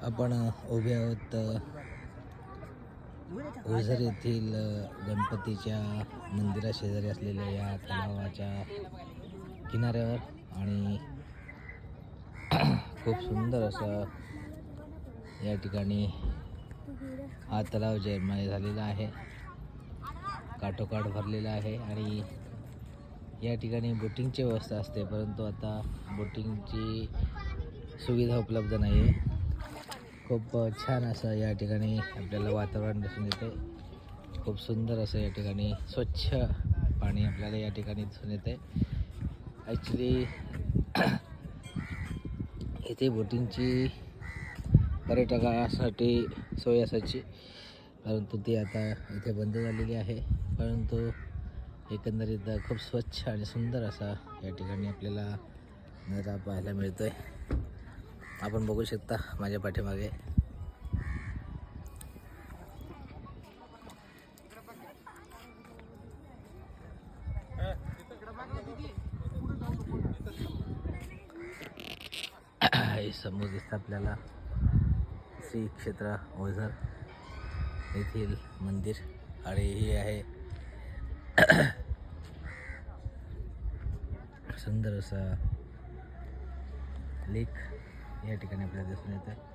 आपण उभे आहोत ओझर येथील गणपतीच्या मंदिरा शेजारी असलेल्या या तलावाच्या किनाऱ्यावर आणि खूप सुंदर असं या ठिकाणी हा तलाव जयमय झालेला आहे, काठोकाठ भरलेला आहे आणि या ठिकाणी बोटिंगची व्यवस्था असते, परंतु आता बोटिंगची सुविधा उपलब्ध नाही आहे। खूप छान असं या ठिकाणी आपल्याला वातावरण दिसून येते, खूप सुंदर असं या ठिकाणी स्वच्छ पाणी आपल्याला या ठिकाणी दिसून येते। ॲक्च्युली इथे बोटिंगची पर्यटकांसाठी सोय असायची, परंतु ती आता इथे बंद झालेली आहे। परंतु एकंदरीत खूप स्वच्छ आणि सुंदर असा या ठिकाणी आपल्याला नजारा पाहायला मिळतोय। आपण बघू शकता माझ्या पाठीमागे हे समोर दिसतं आपल्याला श्री क्षेत्र ओझर येथील मंदिर आणि हे आहे सुंदर असा लेक या ठिकाणी आपल्याला दिसून येतं।